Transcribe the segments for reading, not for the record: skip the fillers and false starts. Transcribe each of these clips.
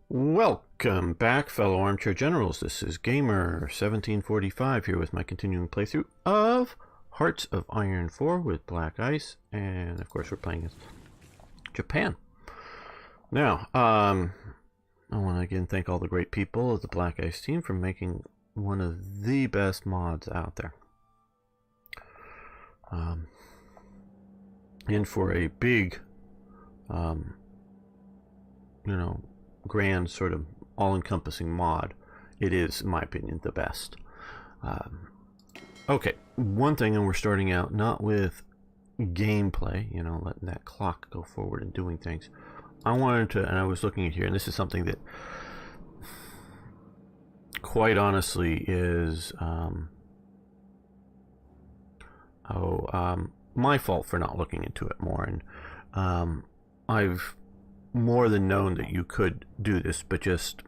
Welcome back, fellow armchair generals. This is Gamer1745 here with my continuing playthrough of Hearts of Iron 4 with Black Ice, and of course we're playing as Japan. Now, I want to again thank all the great people of the Black Ice team for making one of the best mods out there. And for a big, grand sort of all-encompassing mod, it is, in my opinion, the best. Okay, one thing, and we're starting out not with gameplay, letting that clock go forward and doing things. I wanted to, and I was looking at here, and this is something that quite honestly is my fault for not looking into it more. And I've more than known that you could do this, but just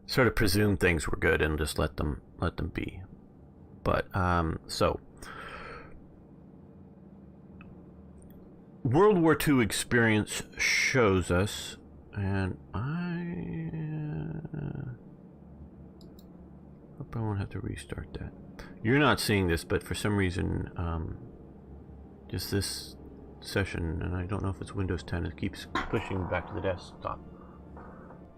sort of presume things were good and just let them be. But so World War II experience shows us, and I hope I won't have to restart that. You're not seeing this, but for some reason just this session, and I don't know if it's Windows 10, it keeps pushing back to the desktop.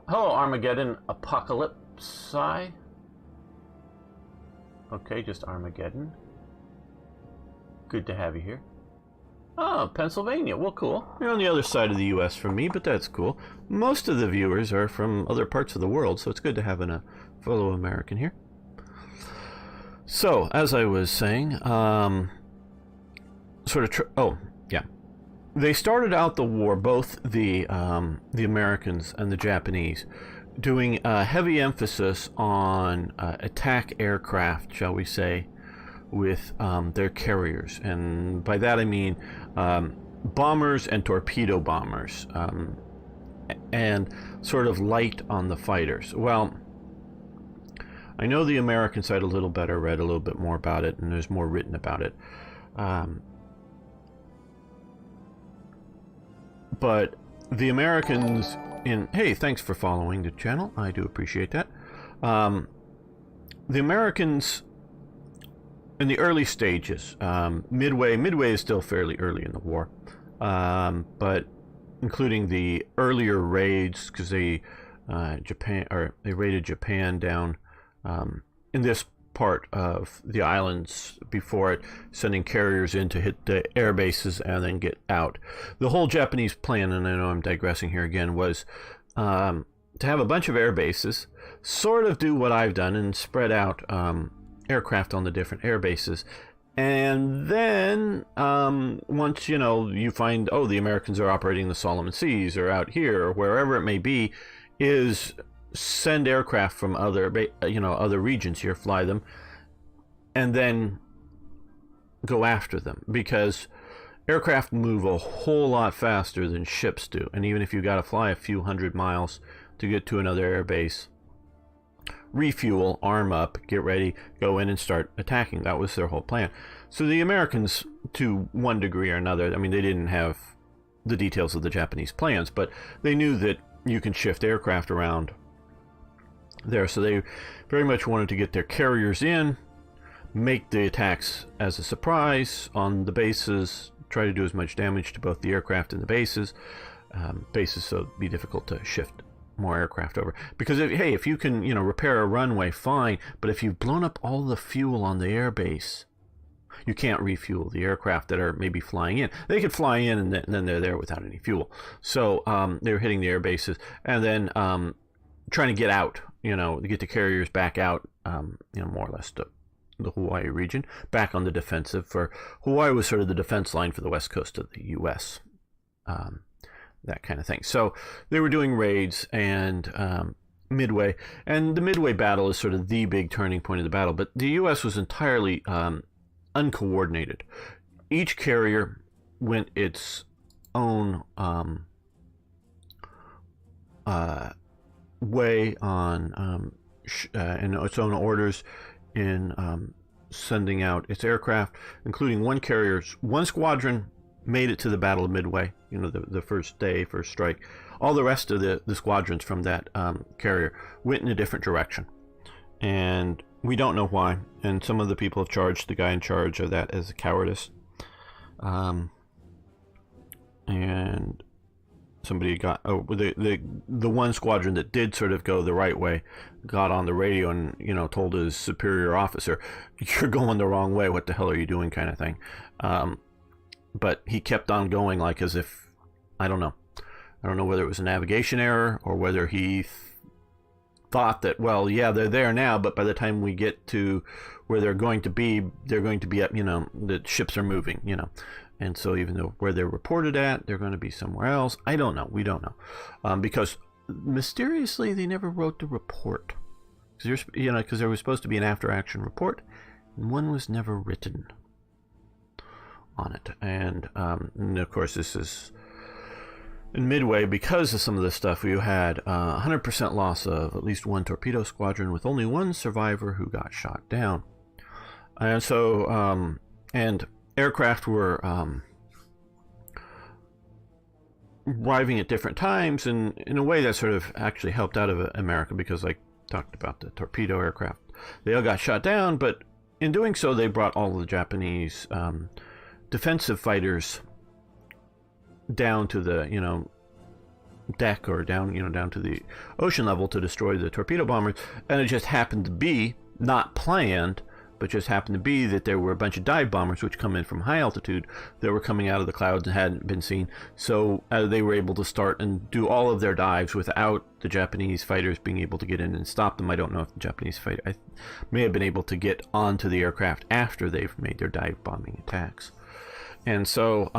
Hello, Armageddon Apocalypse. Okay, just Armageddon. Good to have you here. Oh, Pennsylvania. Well, cool. You're on the other side of the US from me, but that's cool. Most of the viewers are from other parts of the world, so it's good to have a fellow American here. So, as I was saying, they started out the war, both the Americans and the Japanese, doing a heavy emphasis on attack aircraft, shall we say, with their carriers. And by that I mean bombers and torpedo bombers, and sort of light on the fighters. Well, I know the American side a little better, read a little bit more about it, and there's more written about it. But the Americans hey, thanks for following the channel. I do appreciate that. The Americans in the early stages, Midway is still fairly early in the war, but including the earlier raids, because they raided Japan down in this part of the islands before it, sending carriers in to hit the air bases and then get out. The whole Japanese plan, and I know I'm digressing here again, was to have a bunch of air bases, sort of do what I've done and spread out aircraft on the different air bases. And then once you find, oh, the Americans are operating the Solomon Seas or out here or wherever it may be, is send aircraft from other regions here, fly them, and then go after them, because aircraft move a whole lot faster than ships do. And even if you got to fly a few hundred miles to get to another air base, refuel, arm up, get ready, go in and start attacking. That was their whole plan. So the Americans, to one degree or another, I mean, they didn't have the details of the Japanese plans, but they knew that you can shift aircraft around there. So they very much wanted to get their carriers in, make the attacks as a surprise on the bases, try to do as much damage to both the aircraft and the bases, so it'd be difficult to shift more aircraft over. Because if you can repair a runway, fine, but if you've blown up all the fuel on the air base, you can't refuel the aircraft that are maybe flying in. They could fly in and then they're there without any fuel. So they're hitting the air bases and then trying to get out, to get the carriers back out, more or less to the Hawaii region, back on the defensive. For Hawaii was sort of the defense line for the west coast of the U.S., that kind of thing. So they were doing raids and Midway, and the Midway battle is sort of the big turning point of the battle. But the U.S. was entirely uncoordinated. Each carrier went its own way on and its own orders in sending out its aircraft, including one squadron made it to the Battle of Midway, you know, the first day, first strike. All the rest of the squadrons from that carrier went in a different direction. And we don't know why. And some of the people have charged the guy in charge of that as a cowardice. And somebody got the one squadron that did sort of go the right way got on the radio and, you know, told his superior officer, "You're going the wrong way. What the hell are you doing?" kind of thing. But he kept on going, like as if, I don't know whether it was a navigation error or whether he thought that, well, yeah, they're there now, but by the time we get to where they're going to be up, you know, the ships are moving, you know. And so even though where they're reported at, they're going to be somewhere else. I don't know. We don't know. Because mysteriously they never wrote the report. Because there was supposed to be an after-action report, and one was never written on it. And of course, this is in Midway, because of some of this stuff. We had 100% loss of at least one torpedo squadron, with only one survivor who got shot down. And so, and aircraft were arriving at different times, and in a way that sort of actually helped out of America, because I talked about the torpedo aircraft. They all got shot down, but in doing so, they brought all of the Japanese defensive fighters down to the, you know, deck, or down to the ocean level to destroy the torpedo bombers. And it just happened to be, not planned, but just happened to be that there were a bunch of dive bombers which come in from high altitude that were coming out of the clouds and hadn't been seen. So they were able to start and do all of their dives without the Japanese fighters being able to get in and stop them. I don't know if the Japanese fighter may have been able to get onto the aircraft after they've made their dive bombing attacks. And so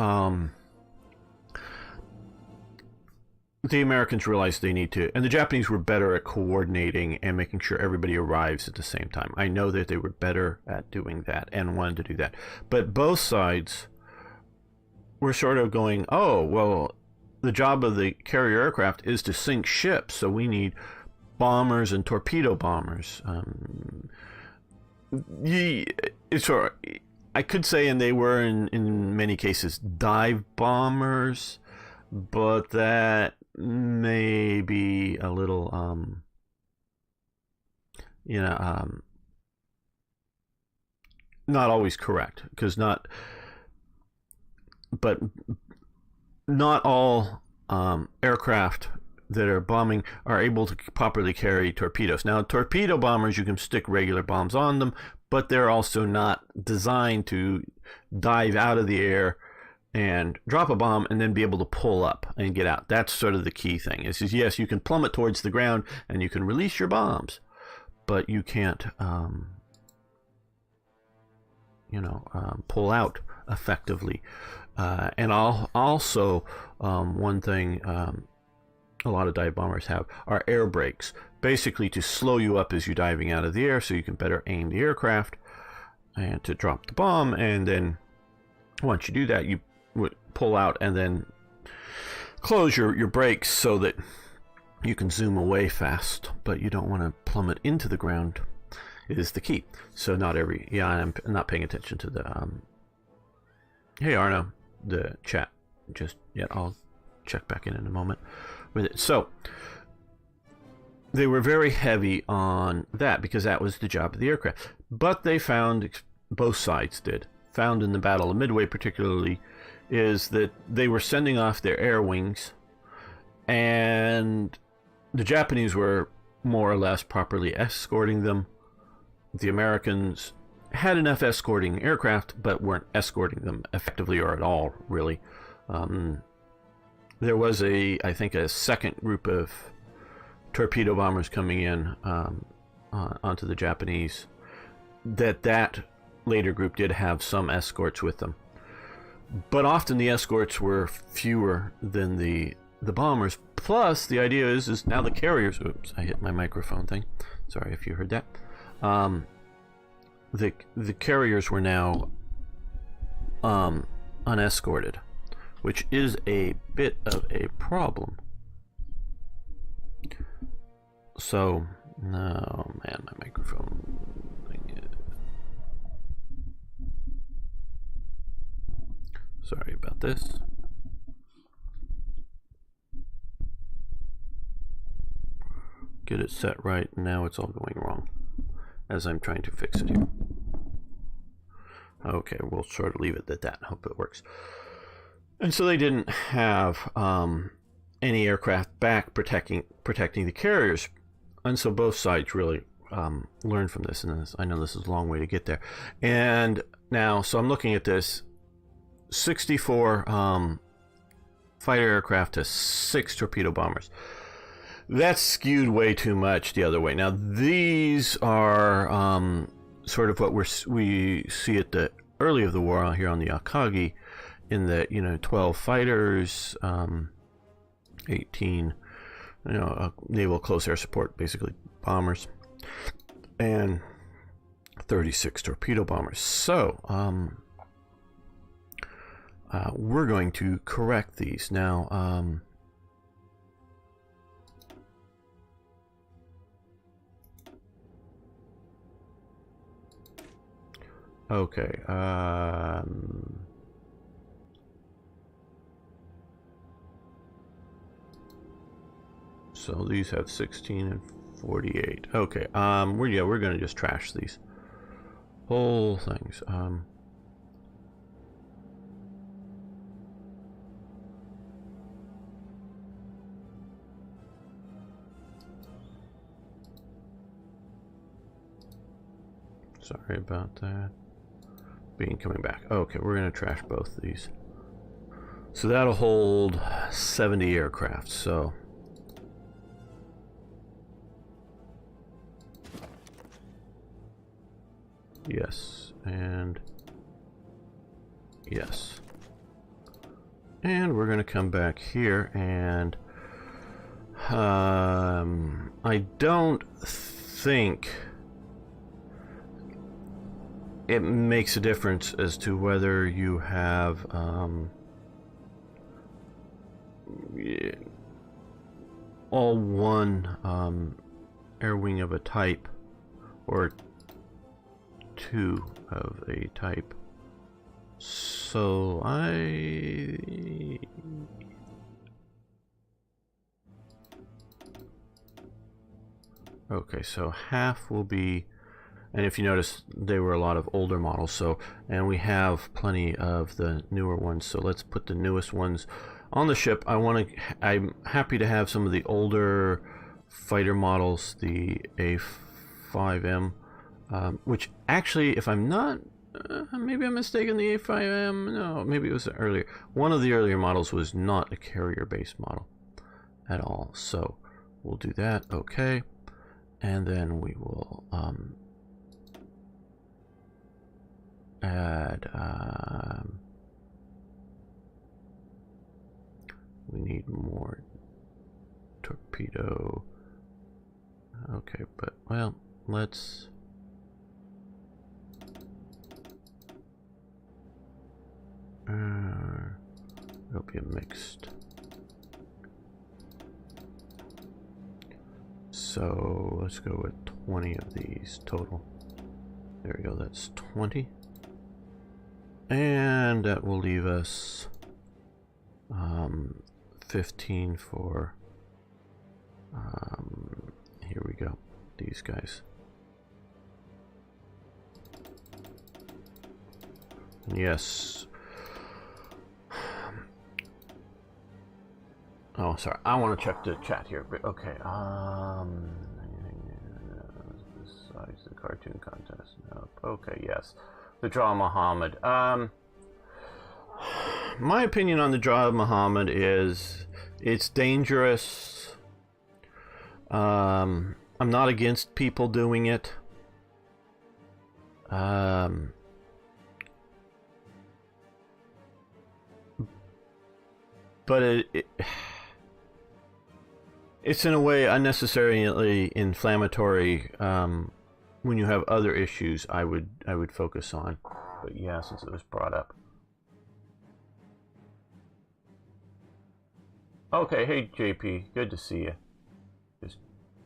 the Americans realized they need to, and the Japanese were better at coordinating and making sure everybody arrives at the same time. I know that they were better at doing that and wanted to do that. But both sides were sort of going, oh, well, the job of the carrier aircraft is to sink ships, so we need bombers and torpedo bombers. I could say, and they were in many cases dive bombers, but that may be a little not always correct, because not all aircraft that are bombing are able to properly carry torpedoes. Now, torpedo bombers, you can stick regular bombs on them, but they're also not designed to dive out of the air and drop a bomb and then be able to pull up and get out. That's sort of the key thing. Is yes, you can plummet towards the ground and you can release your bombs, but you can't, pull out effectively. And also, one thing a lot of dive bombers have are air brakes, basically to slow you up as you're diving out of the air, so you can better aim the aircraft and to drop the bomb. And then once you do that, you would pull out and then close your brakes so that you can zoom away fast, but you don't want to plummet into the ground is the key. So I'm not paying attention to the hey Arno, the chat just yet. I'll check back in a moment with it. So they were very heavy on that because that was the job of the aircraft. But they found, both sides found in the Battle of Midway particularly, is that they were sending off their air wings, and the Japanese were more or less properly escorting them. The Americans had enough escorting aircraft, but weren't escorting them effectively or at all, really. There was I think a second group of torpedo bombers coming in onto the Japanese. That later group did have some escorts with them, but often the escorts were fewer than the bombers. Plus, the idea is now the carriers. Oops, I hit my microphone thing. Sorry if you heard that. The carriers were now unescorted, which is a bit of a problem. So, no, man, my microphone thing is... Sorry about this. Get it set right. Now it's all going wrong as I'm trying to fix it here. Okay, we'll sort of leave it at that. Hope it works. And so they didn't have any aircraft back protecting the carriers, and so both sides really learned from this. And I know this is a long way to get there. And now, so I'm looking at this: 64 fighter aircraft to 6 torpedo bombers. That's skewed way too much the other way. Now these are sort of what we see at the early of the war here on the Akagi, in that, you know, 12 fighters, 18, you know, naval close air support, basically bombers, and 36 torpedo bombers. So we're going to correct these now. Okay. So these have 16 and 48. Okay. We're gonna just trash these whole things. Sorry about that. Coming back. Okay, we're gonna trash both of these. So that'll hold 70 aircraft. So yes, and yes. And we're gonna come back here, and I don't think it makes a difference as to whether you have all one air wing of a type or two of a type. So okay, so half will be. And if you notice, they were a lot of older models, so, and we have plenty of the newer ones, so let's put the newest ones on the ship. I'm happy to have some of the older fighter models, the A5M, which actually, if I'm not, maybe I'm mistaken, the A5M, no, maybe it was earlier. One of the earlier models was not a carrier-based model at all, so we'll do that, okay, and then we will, add, we need more torpedo. Okay, but, well, let's, it'll be a mixed. So let's go with 20 of these total. There we go, that's 20. And that will leave us 15 for, here we go, these guys. Yes. Oh, sorry. I want to check the chat here. Okay. Besides the cartoon contest. Nope. Okay. Yes. The Draw Muhammad. My opinion on the Draw Muhammad is it's dangerous. I'm not against people doing it. But it's in a way unnecessarily inflammatory. When you have other issues, I would focus on. But yeah, since it was brought up. Okay, hey JP, good to see you. Just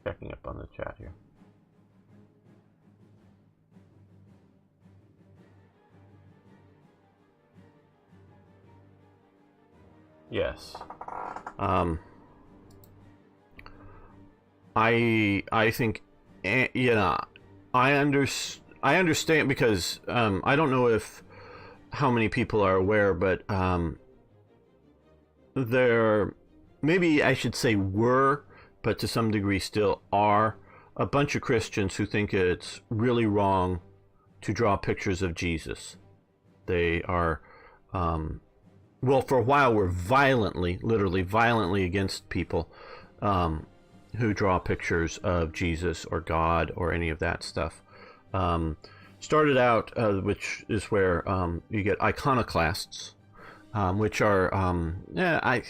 checking up on the chat here. Yes. I think, you know, I understand because I don't know if how many people are aware, but there, maybe I should say were, but to some degree still are, a bunch of Christians who think it's really wrong to draw pictures of Jesus. They are, well, for a while were violently, literally violently against people who draw pictures of Jesus or God or any of that stuff. Started out, which is where you get iconoclasts, which are, I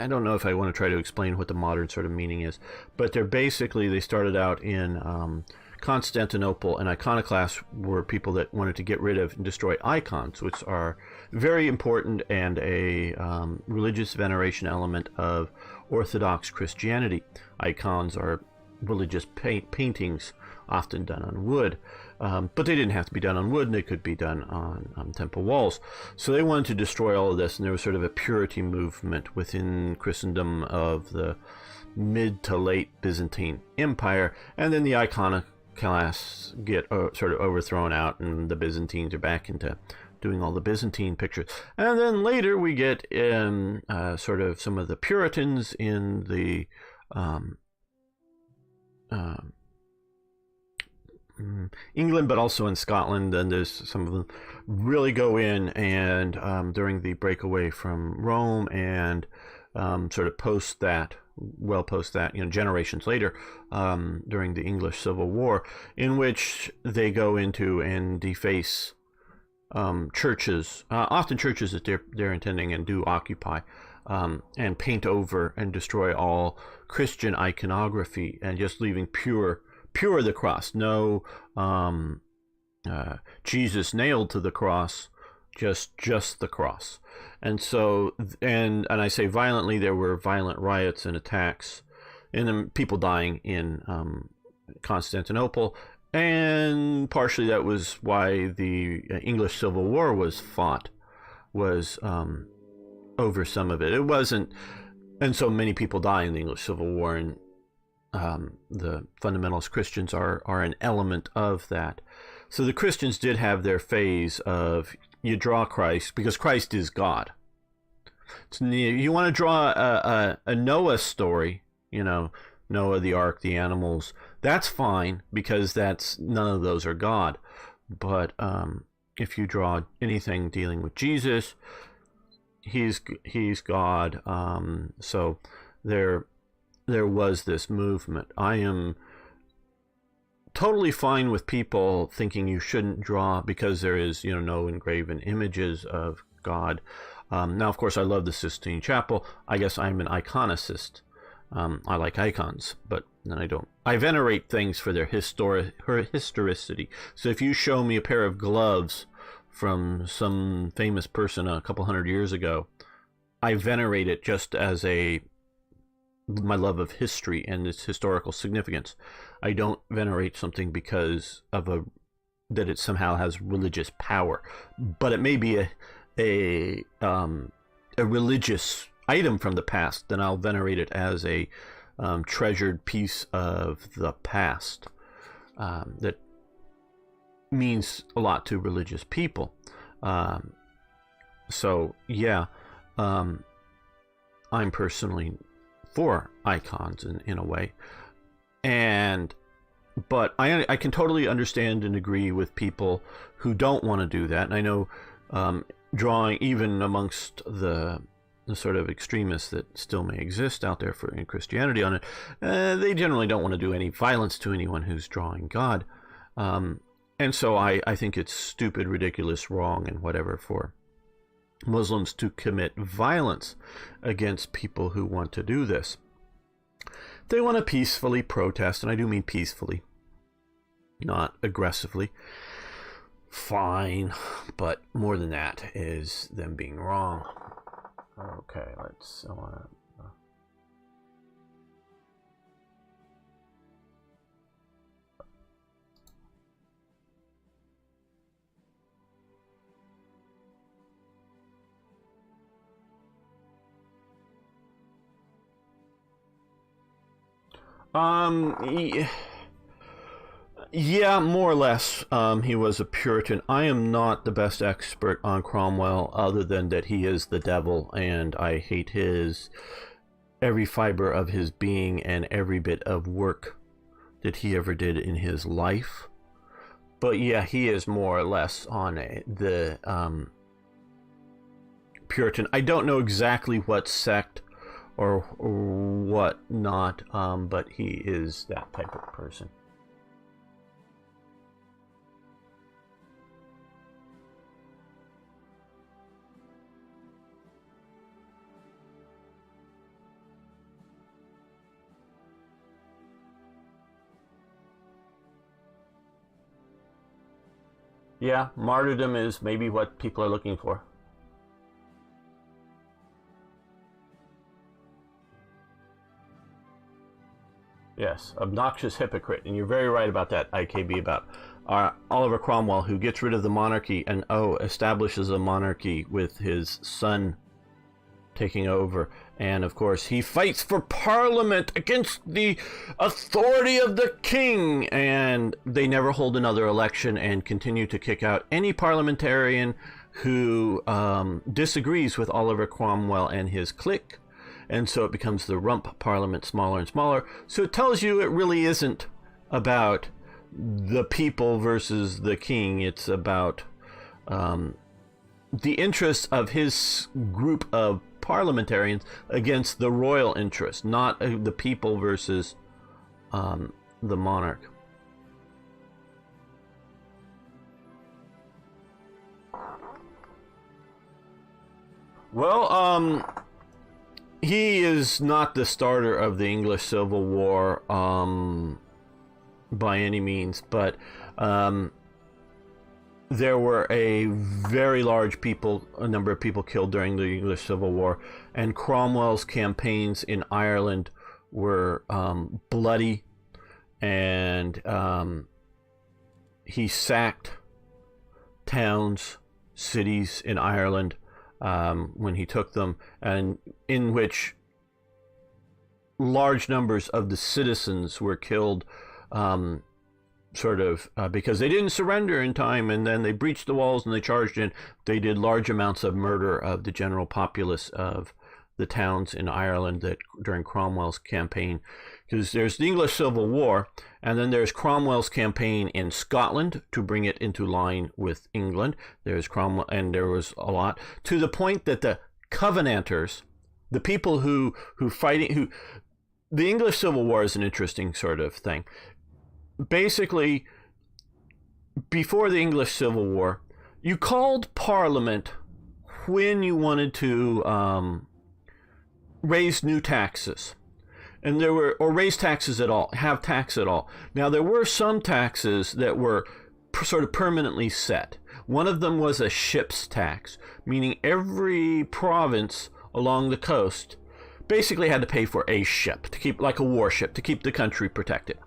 don't know if I want to try to explain what the modern sort of meaning is, but they're basically, they started out in Constantinople, and iconoclasts were people that wanted to get rid of and destroy icons, which are very important and a religious veneration element of Orthodox Christianity. Icons are religious paintings, often done on wood, but they didn't have to be done on wood, and they could be done on temple walls. So they wanted to destroy all of this, and there was sort of a purity movement within Christendom of the mid to late Byzantine Empire, and then the iconoclasts get sort of overthrown out, and the Byzantines are back into doing all the Byzantine pictures. And then later we get in sort of some of the Puritans in the England, but also in Scotland, and there's some of them really go in and during the breakaway from Rome and sort of post that, generations later, during the English Civil War, in which they go into and deface churches, often churches that they're intending and do occupy, and paint over and destroy all Christian iconography, and just leaving pure the cross, no Jesus nailed to the cross, just the cross. And so, and I say violently, there were violent riots and attacks, and people dying in Constantinople, and partially that was why the English Civil War was fought, was over some of it. It wasn't, and so many people die in the English Civil War, and the fundamentalist Christians are an element of that. So the Christians did have their phase of, you draw Christ because Christ is God. So you want to draw a Noah story, Noah, the ark, the animals, that's fine, because none of those are God. But if you draw anything dealing with Jesus, he's God. So there was this movement. I am totally fine with people thinking you shouldn't draw because there is, no engraven images of God. Now, of course, I love the Sistine Chapel. I guess I'm an iconicist. I like icons, but then I don't. I venerate things for their historicity. So if you show me a pair of gloves from some famous person a couple hundred years ago, I venerate it just as my love of history and its historical significance. I don't venerate something because of that it somehow has religious power, but it may be a religious item from the past. Then I'll venerate it as a treasured piece of the past that means a lot to religious people. So yeah, I'm personally for icons in a way, but I can totally understand and agree with people who don't want to do that. And I know drawing, even amongst the sort of extremists that still may exist out there in Christianity on it, they generally don't want to do any violence to anyone who's drawing God. And so I think it's stupid, ridiculous, wrong, and whatever for Muslims to commit violence against people who want to do this. They want to peacefully protest, and I do mean peacefully, not aggressively. Fine, but more than that is them being wrong. Okay, let's. Um, yeah, more or less. He was a Puritan. I am not the best expert on Cromwell, other than that he is the devil, and I hate his every fiber of his being and every bit of work that he ever did in his life. But yeah, he is more or less on the Puritan. I don't know exactly what sect or what not, but he is that type of person. Yeah, martyrdom is maybe what people are looking for. Yes, obnoxious hypocrite, and you're very right about that, IKB, about Oliver Cromwell, who gets rid of the monarchy and establishes a monarchy with his son taking over. And of course, he fights for Parliament against the authority of the king, and they never hold another election and continue to kick out any parliamentarian who disagrees with Oliver Cromwell and his clique. And so it becomes the rump parliament, smaller and smaller. So it tells you it really isn't about the people versus the king. It's about the interests of his group of parliamentarians against the royal interest, not the people versus the monarch. Well, he is not the starter of the English Civil War by any means, but there were a very large number of people killed during the English Civil War, and Cromwell's campaigns in Ireland were bloody, and he sacked towns, cities in Ireland when he took them, and in which large numbers of the citizens were killed because they didn't surrender in time, and then they breached the walls and they charged in. They did large amounts of murder of the general populace of the towns in Ireland that during Cromwell's campaign, because there's the English Civil War, and then there's Cromwell's campaign in Scotland to bring it into line with England. There's Cromwell, and there was a lot, to the point that the Covenanters, the people who the English Civil War is an interesting sort of thing. Basically, before the English Civil War, you called Parliament when you wanted to raise new taxes, and or raise taxes at all, have tax at all. Now, there were some taxes that were sort of permanently set. One of them was a ship's tax, meaning every province along the coast basically had to pay for a ship to keep, like a warship, to keep the country protected.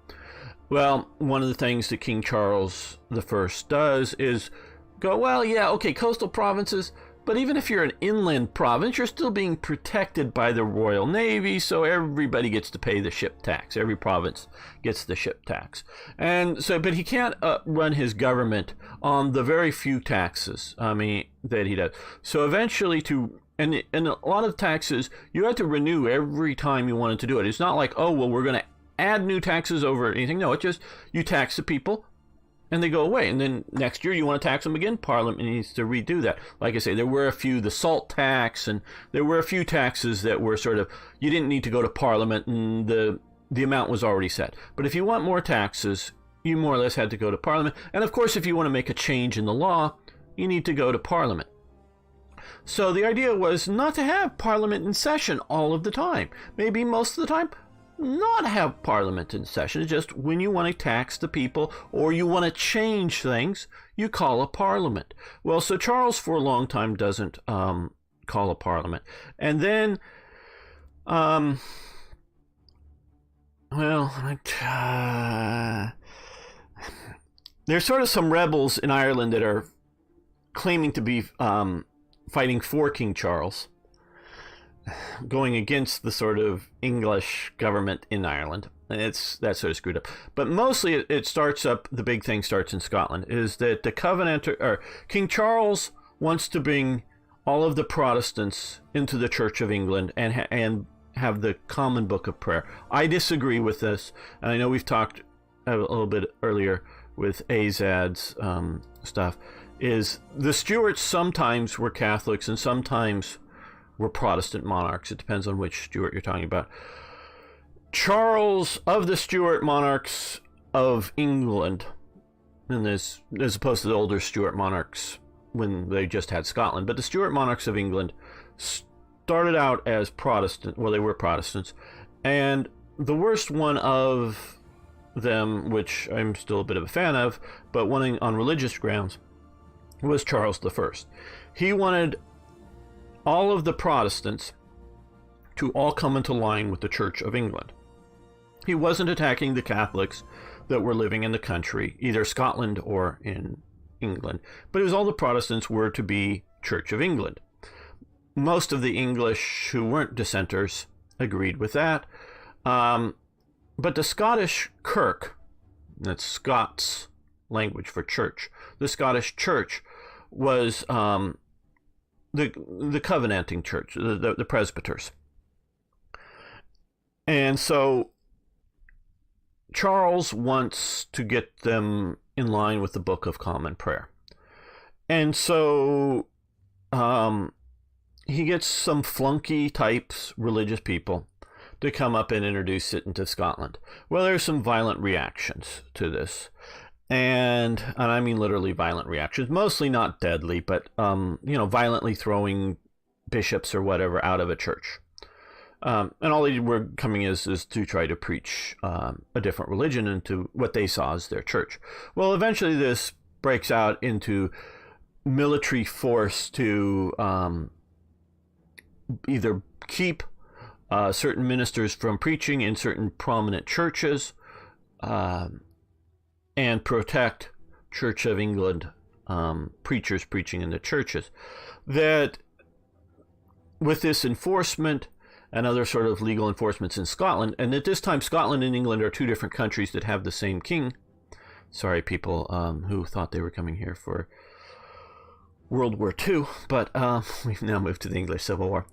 Well, one of the things that King Charles I does is go, well, yeah, okay, coastal provinces, but even if you're an inland province, you're still being protected by the Royal Navy, so everybody gets to pay the ship tax. Every province gets the ship tax. And so, but he can't run his government on the very few taxes, that he does. So eventually and a lot of taxes, you have to renew every time you wanted to do it. It's not like, oh, well, we're going to add new taxes over anything. No, it's just you tax the people and they go away. And then next year you want to tax them again, Parliament needs to redo that. Like I say, there were a few, the salt tax, and there were a few taxes that were sort of, you didn't need to go to Parliament, and the amount was already set. But if you want more taxes, you more or less had to go to Parliament. And of course, if you want to make a change in the law, you need to go to Parliament. So the idea was not to have Parliament in session all of the time. Maybe most of the time, not have Parliament in session. It's just when you want to tax the people or you want to change things, you call a Parliament. Well, so Charles for a long time doesn't call a Parliament. And then, there's sort of some rebels in Ireland that are claiming to be fighting for King Charles. going against the sort of English government in Ireland. And that's sort of screwed up. But mostly it starts up, the big thing starts in Scotland, is that the Covenanter, or King Charles wants to bring all of the Protestants into the Church of England and have the common book of prayer. I disagree with this, and I know we've talked a little bit earlier with Azad's stuff, is the Stuarts sometimes were Catholics and sometimes were Protestant monarchs. It depends on which Stuart you're talking about. Charles, of the Stuart monarchs of England, and as opposed to the older Stuart monarchs when they just had Scotland, but the Stuart monarchs of England started out as Protestant. Well, they were Protestants, and the worst one of them, which I'm still a bit of a fan of, but one on religious grounds, was Charles I. He wanted all of the Protestants to all come into line with the Church of England. He wasn't attacking the Catholics that were living in the country, either Scotland or in England, but it was all the Protestants were to be Church of England. Most of the English who weren't dissenters agreed with that, but the Scottish Kirk, that's Scots language for church, the Scottish Church was the Covenanting Church, the presbyters. And so Charles wants to get them in line with the Book of Common Prayer. And so he gets some flunky types, religious people, to come up and introduce it into Scotland. Well, there's some violent reactions to this. And I mean literally violent reactions, mostly not deadly, but, violently throwing bishops or whatever out of a church. And all they were coming is to try to preach a different religion into what they saw as their church. Well, eventually this breaks out into military force to either keep certain ministers from preaching in certain prominent churches and protect Church of England preachers preaching in the churches. That with this enforcement and other sort of legal enforcements in Scotland, and at this time Scotland and England are two different countries that have the same king. Sorry, people who thought they were coming here for World War II, but we've now moved to the English Civil War.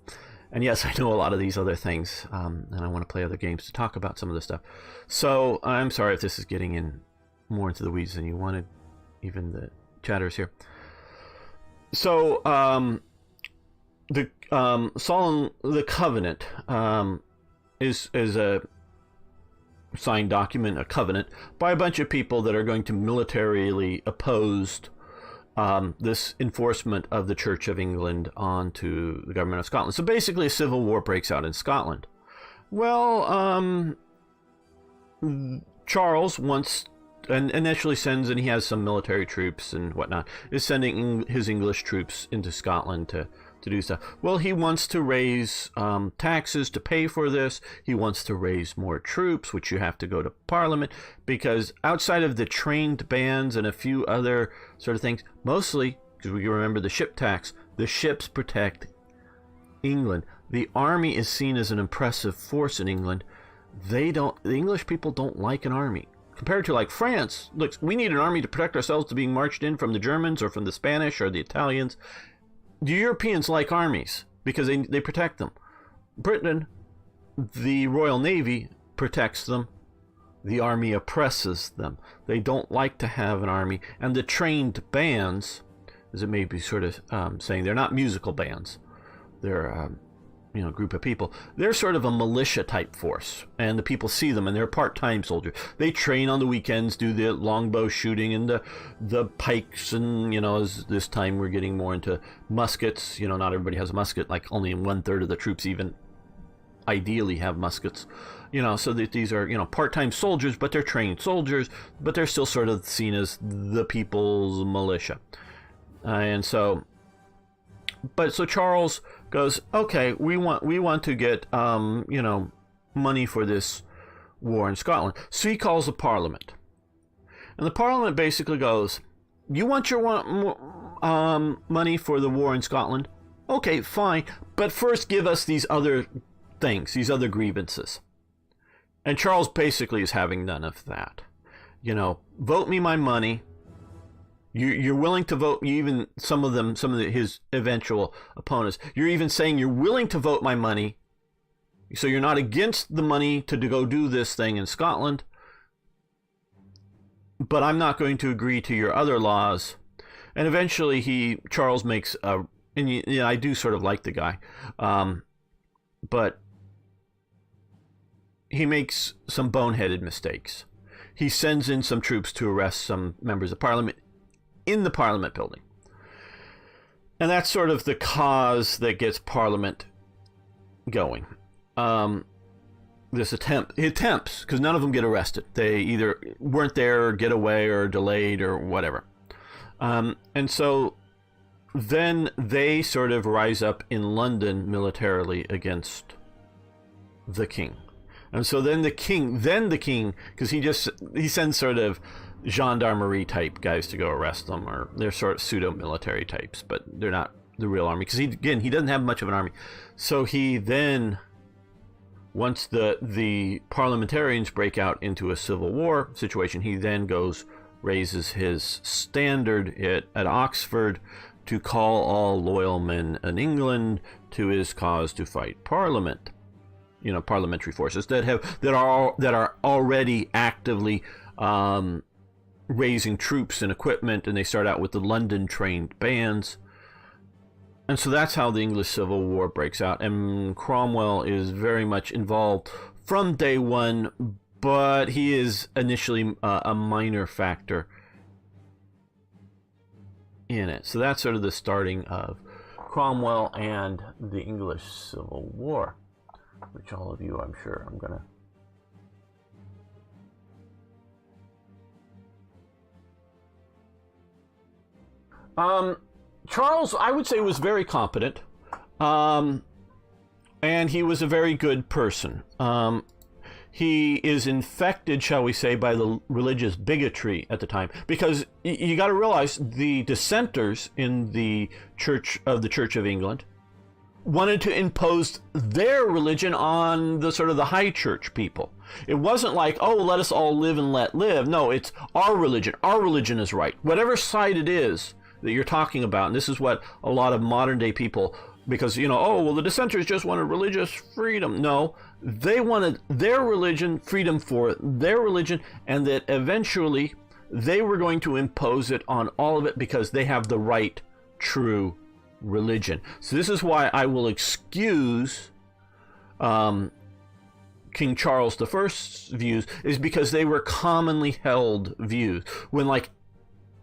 And yes, I know a lot of these other things, and I want to play other games to talk about some of this stuff. So I'm sorry if this is getting in more into the weeds than you wanted, even the chatters here. So the covenant is a signed document, a covenant, by a bunch of people that are going to militarily oppose this enforcement of the Church of England onto the government of Scotland. So basically a civil war breaks out in Scotland. Well, Charles wants, and initially sends, and he has some military troops and whatnot, is sending his English troops into Scotland to do stuff. Well, he wants to raise taxes to pay for this. He wants to raise more troops, which you have to go to Parliament, because outside of the trained bands and a few other sort of things, mostly, because we remember the ship tax, the ships protect England. The army is seen as an impressive force in England. The English people don't like an army. Compared to like France, look, we need an army to protect ourselves to being marched in from the Germans or from the Spanish or the Italians. The Europeans like armies because they protect them. Britain, the Royal Navy protects them. The army oppresses them. They don't like to have an army. And the trained bands, as it may be sort of saying, they're not musical bands. They're a group of people. They're sort of a militia type force, and the people see them, and they're part-time soldiers. They train on the weekends, do the longbow shooting and the pikes, and as this time we're getting more into muskets. Not everybody has a musket. Like only 1/3 of the troops even ideally have muskets. So that these are part-time soldiers, but they're trained soldiers, but they're still sort of seen as the people's militia, and so. But so Charles goes, okay, we want to get money for this war in Scotland. So he calls a parliament, and the parliament basically goes, you want your money for the war in Scotland? Okay, fine, but first give us these other things, these other grievances. And Charles basically is having none of that. You know, vote me my money. You're willing to vote, even his eventual opponents, you're even saying you're willing to vote my money, so you're not against the money to go do this thing in Scotland, but I'm not going to agree to your other laws. And eventually Charles makes a, and I do sort of like the guy, but he makes some boneheaded mistakes. He sends in some troops to arrest some members of Parliament in the Parliament building. And that's sort of the cause that gets Parliament going. He attempts, because none of them get arrested. They either weren't there, or get away, or delayed, or whatever. And so then they sort of rise up in London militarily against the king. And so then the king, because he sends sort of gendarmerie type guys to go arrest them, or they're sort of pseudo-military types, but they're not the real army, because he doesn't have much of an army. So he then, once the parliamentarians break out into a civil war situation, he then raises his standard at Oxford to call all loyal men in England to his cause to fight Parliament. You know, parliamentary forces that are already actively raising troops and equipment, and they start out with the London trained bands. And so that's how the English Civil War breaks out, and Cromwell is very much involved from day one, but he is initially a minor factor in it. So that's sort of the starting of Cromwell and the English Civil War, which all of you, I'm sure, I'm gonna Charles, I would say, was very competent, and he was a very good person. He is infected, shall we say, by the religious bigotry at the time, because you got to realize the dissenters in the Church of England wanted to impose their religion on the sort of the high church people. It wasn't like, oh, let us all live and let live. No, it's our religion. Our religion is right. Whatever side it is that you're talking about, and this is what a lot of modern day people, because, you know, oh, well, the dissenters just wanted religious freedom. No, they wanted their religion, freedom for their religion, and that eventually they were going to impose it on all of it because they have the right, true religion. So this is why I will excuse King Charles I's views, is because they were commonly held views. When, like,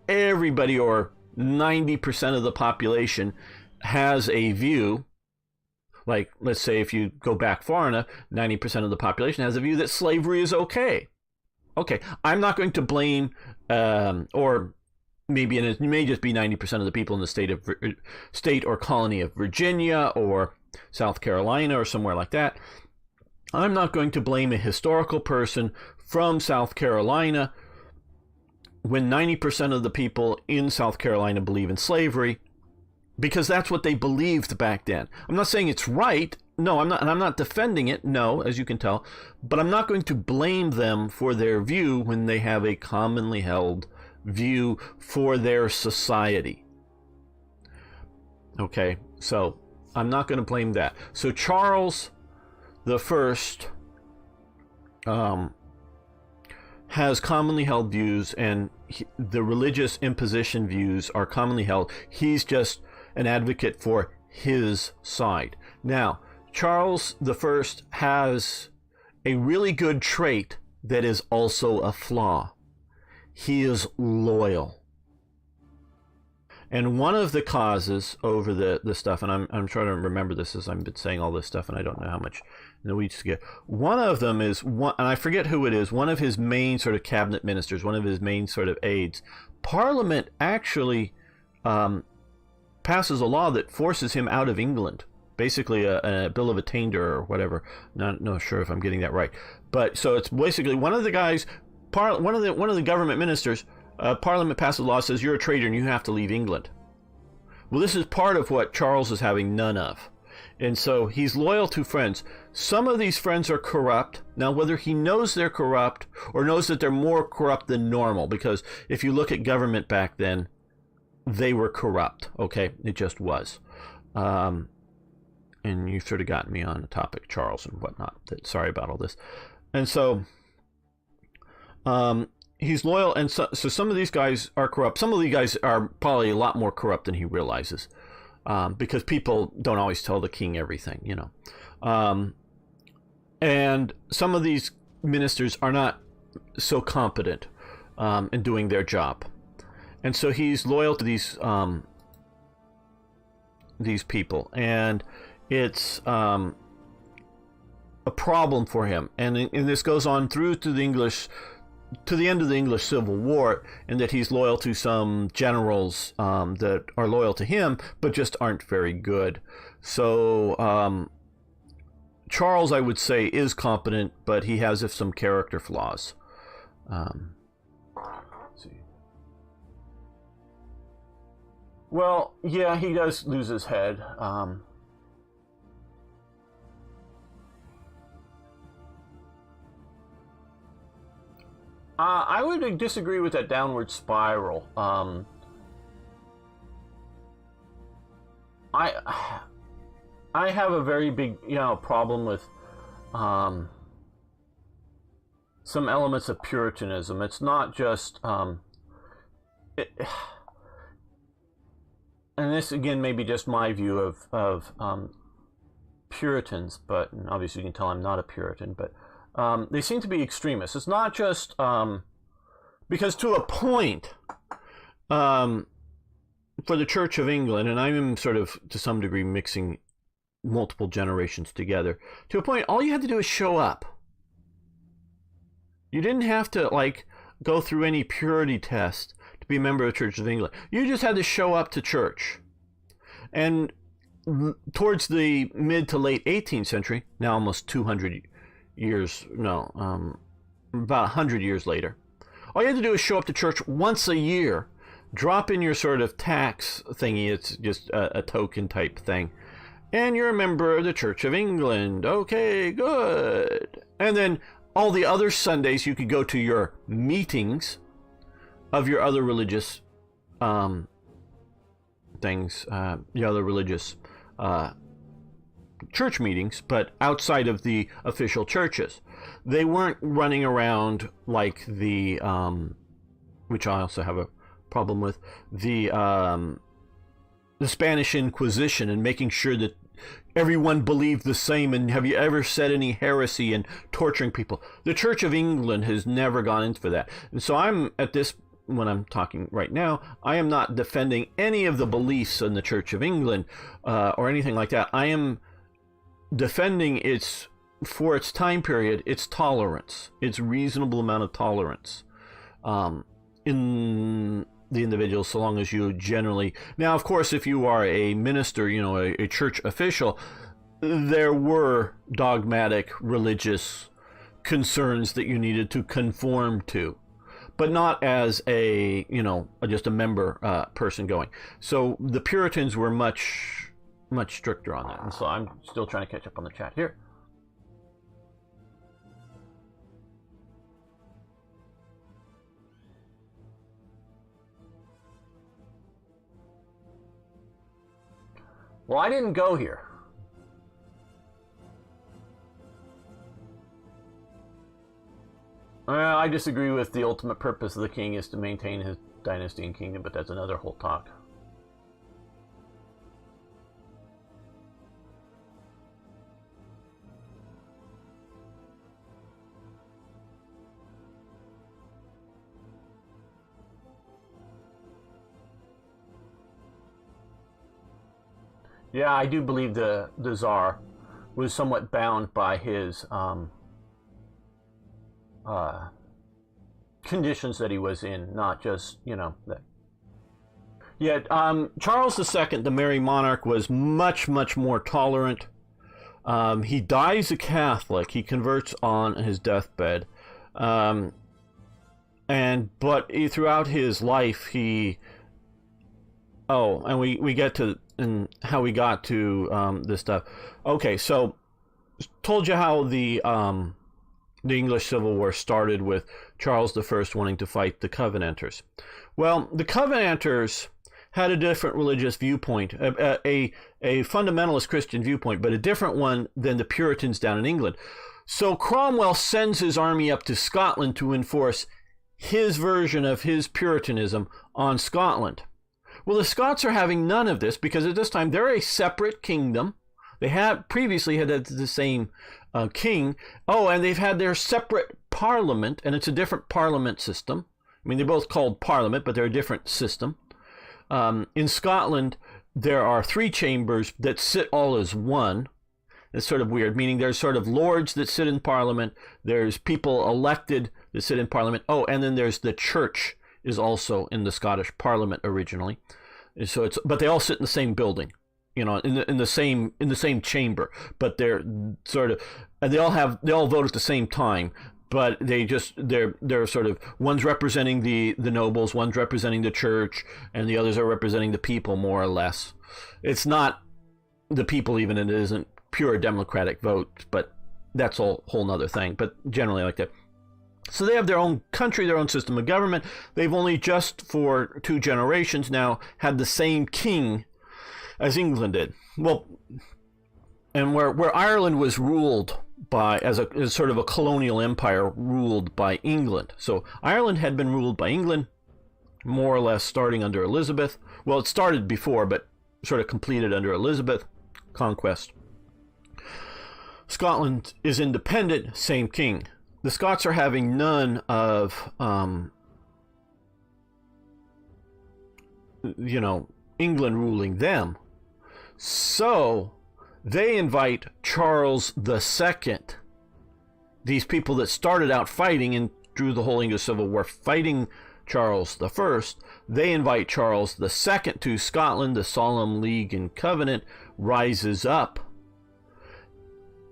everybody, or 90% of the population, has a view, like, let's say if you go back far enough, 90% of the population has a view that slavery is okay. Okay, I'm not going to blame, or maybe, and it may just be 90% of the people in the state or colony of Virginia or South Carolina or somewhere like that. I'm not going to blame a historical person from South Carolina when 90% of the people in South Carolina believe in slavery, because that's what they believed back then. I'm not saying it's right. No, I'm not, and I'm not defending it. No, as you can tell, but I'm not going to blame them for their view when they have a commonly held view for their society. Okay, so I'm not going to blame that. So Charles the First has commonly held views, and the religious imposition views are commonly held. He's just an advocate for his side. Now, Charles the First has a really good trait that is also a flaw. He is loyal. And one of the causes over the stuff, and I'm trying to remember this as I've been saying all this stuff, and I don't know how much in the weeds to get. One of them is, and I forget who it is, one of his main sort of cabinet ministers, one of his main sort of aides. Parliament actually passes a law that forces him out of England. Basically a bill of attainder or whatever. Not sure if I'm getting that right. But so it's basically one of the guys, one of the government ministers, Parliament passes a law, says you're a traitor and you have to leave England. Well, this is part of what Charles is having none of, And so he's loyal to friends. Some of these friends are corrupt. Now, whether he knows they're corrupt or knows that they're more corrupt than normal, because if you look at government back then, they were corrupt. Okay, it just was. And you've sort of gotten me on the topic, Charles and whatnot. Sorry about all this. And so he's loyal, and so some of these guys are corrupt. Some of these guys are probably a lot more corrupt than he realizes. Because people don't always tell the king everything, you know. And some of these ministers are not so competent in doing their job. And so he's loyal to these people. And it's a problem for him. And this goes on through to the end of the English Civil War, and that he's loyal to some generals that are loyal to him, but just aren't very good. So Charles, I would say, is competent, but he has some character flaws. Let's see. Well, yeah, he does lose his head. I would disagree with that downward spiral. I have a very big, problem with some elements of Puritanism. It's not just, and this again may be just my view of Puritans, but obviously you can tell I'm not a Puritan, but they seem to be extremists. It's not just because to a point, for the Church of England, and I'm sort of to some degree mixing multiple generations together, to a point, all you had to do is show up. You didn't have to go through any purity test to be a member of the Church of England. You just had to show up to church. And towards the mid to late 18th century, now almost 200 years, no, about 100 years later, all you had to do is show up to church once a year, drop in your sort of tax thingy, it's just a token type thing, and you're a member of the Church of England. Okay, good. And then all the other Sundays you could go to your meetings of your other religious things, your other religious church meetings, but outside of the official churches. They weren't running around like the, which I also have a problem with, the Spanish Inquisition, and making sure that everyone believed the same, and have you ever said any heresy, and torturing people. The Church of England has never gone into that. And so I'm at this, when I'm talking right now, I am not defending any of the beliefs in the Church of England or anything like that. I am defending for its time period, its tolerance, its reasonable amount of tolerance in the individual, so long as you generally... Now, of course, if you are a minister, a church official, there were dogmatic religious concerns that you needed to conform to, but not as just a member person going. So the Puritans were much stricter on that. And so I'm still trying to catch up on the chat here. Well, I didn't go here. I disagree with the ultimate purpose of the king is to maintain his dynasty and kingdom, but that's another whole talk. Yeah, I do believe the Tsar was somewhat bound by his conditions that he was in, not just, that. Yet, Charles II, the Merry Monarch, was much more tolerant. He dies a Catholic. He converts on his deathbed. But throughout his life, he Oh, and we get to and how we got to this stuff. Okay, so told you how the English Civil War started with Charles I wanting to fight the Covenanters. Well, the Covenanters had a different religious viewpoint, a fundamentalist Christian viewpoint, but a different one than the Puritans down in England. So Cromwell sends his army up to Scotland to enforce his version of his Puritanism on Scotland. Well, the Scots are having none of this because at this time they're a separate kingdom. They had previously had the same king. Oh, and they've had their separate parliament, and it's a different parliament system. I mean, they're both called parliament, but they're a different system. In Scotland, there are 3 chambers that sit all as one. It's sort of weird, meaning there's sort of lords that sit in parliament. There's people elected that sit in parliament. Oh, and then there's the church is also in the Scottish parliament originally. So but they all sit in the same building. In the same chamber, but they're sort of, and they all vote at the same time, but they're sort of, one's representing the nobles, one's representing the church, and the others are representing the people, more or less. It's not the people even, and it isn't pure democratic vote, but that's a whole nother thing, but generally like that. So they have their own country, their own system of government. They've only just for 2 generations now had the same king as England did. Well, and where Ireland was ruled by, as sort of a colonial empire ruled by England. So Ireland had been ruled by England more or less starting under Elizabeth. Well, it started before, but sort of completed under Elizabeth, conquest. Scotland is independent, same king. The Scots are having none of, England ruling them. So they invite Charles II, these people that started out fighting and through the whole English Civil War fighting Charles I, they invite Charles II to Scotland. The Solemn League and Covenant rises up,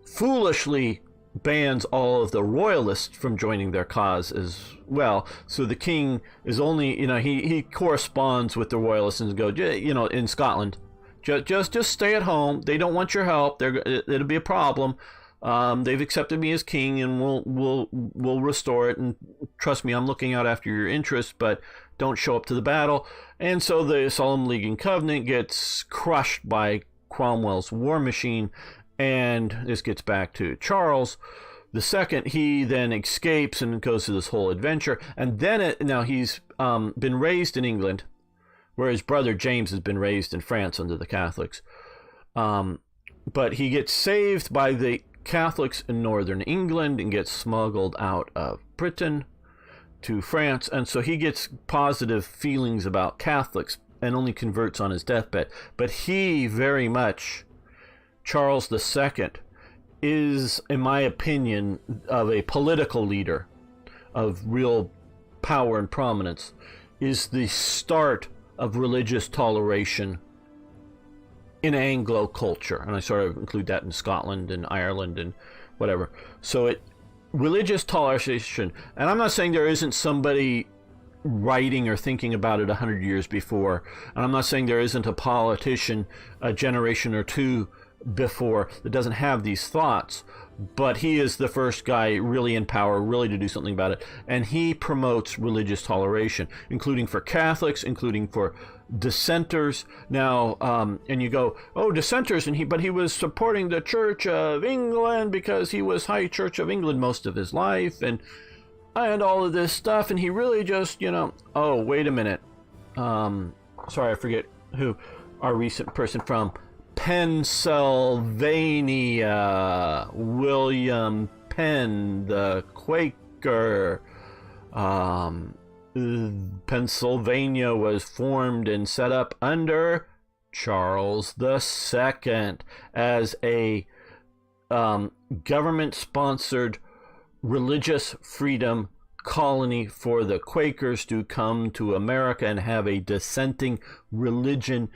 foolishly bans all of the royalists from joining their cause as well. So the king is only, he corresponds with the royalists and go, in Scotland, just stay at home. They don't want your help. It'll be a problem. They've accepted me as king, and we'll restore it. And trust me, I'm looking out after your interests, but don't show up to the battle. And so the Solemn League and Covenant gets crushed by Cromwell's war machine. And this gets back to Charles II. He then escapes and goes through this whole adventure. And then now he's been raised in England, where his brother James has been raised in France under the Catholics. But he gets saved by the Catholics in northern England and gets smuggled out of Britain to France. And so he gets positive feelings about Catholics and only converts on his deathbed. But he very much, Charles II, is, in my opinion, of a political leader of real power and prominence, is the start of religious toleration in Anglo culture. And I sort of include that in Scotland and Ireland and whatever. So religious toleration, and I'm not saying there isn't somebody writing or thinking about it 100 years before, and I'm not saying there isn't a politician a generation or two before that doesn't have these thoughts, but he is the first guy really in power, really to do something about it. And he promotes religious toleration, including for Catholics, including for dissenters. Now, and you go, oh, dissenters, but he was supporting the Church of England because he was High Church of England most of his life, and all of this stuff, and he really just, oh, wait a minute. Sorry, I forget who our recent person from Pennsylvania, William Penn, the Quaker. Pennsylvania was formed and set up under Charles II as a government-sponsored religious freedom colony for the Quakers to come to America and have a dissenting religion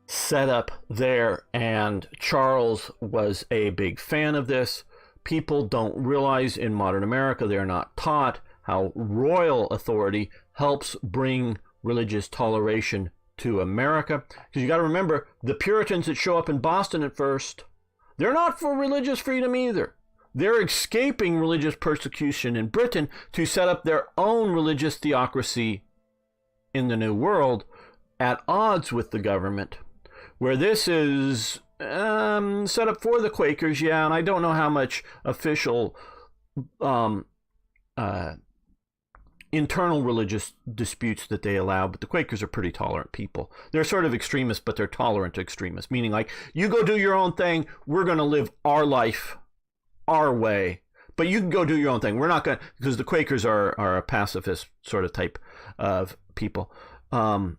set up there. And Charles was a big fan of this. People don't realize in modern America, they're not taught how royal authority helps bring religious toleration to America. Because you got to remember, the Puritans that show up in Boston at first, they're not for religious freedom either. They're escaping religious persecution in Britain to set up their own religious theocracy in the New World at odds with the government, where this is set up for the Quakers, yeah, and I don't know how much official internal religious disputes that they allow, but the Quakers are pretty tolerant people. They're sort of extremists, but they're tolerant extremists, meaning like, you go do your own thing, we're going to live our life our way, but you can go do your own thing. We're not going to, because the Quakers are a pacifist sort of type of people. And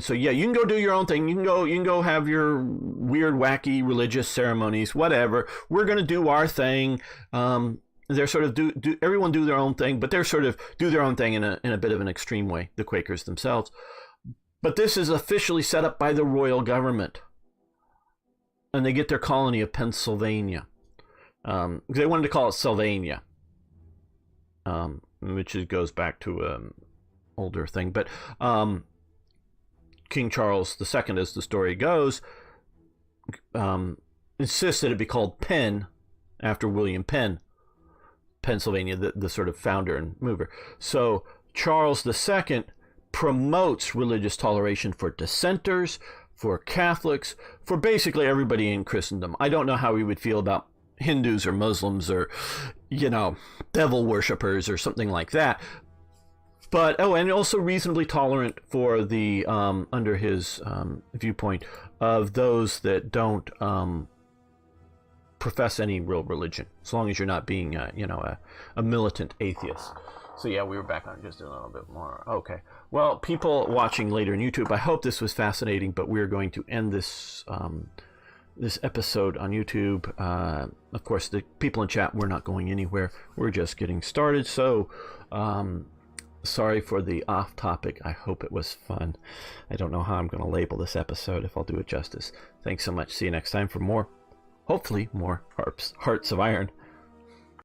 so, yeah, you can go do your own thing. You can go have your weird, wacky religious ceremonies, whatever. We're going to do our thing. They're sort of everyone do their own thing, but they're sort of do their own thing in a bit of an extreme way, the Quakers themselves. But this is officially set up by the royal government. And they get their colony of Pennsylvania. They wanted to call it Sylvania, which goes back to an older thing. But King Charles II, as the story goes, insists that it be called Penn, after William Penn, Pennsylvania, the sort of founder and mover. So Charles II promotes religious toleration for dissenters, for Catholics, for basically everybody in Christendom. I don't know how he would feel about Hindus or Muslims or, devil worshippers or something like that. But, and also reasonably tolerant for the, under his viewpoint, of those that don't profess any real religion, as long as you're not being, a militant atheist. So yeah, we were back on just a little bit more. Okay. Well, people watching later on YouTube, I hope this was fascinating, but we're going to end this this episode on YouTube. Of course, the people in chat, we're not going anywhere. We're just getting started. So, sorry for the off topic. I hope it was fun. I don't know how I'm going to label this episode, if I'll do it justice. Thanks so much. See you next time for more, hopefully more Hearts of Iron.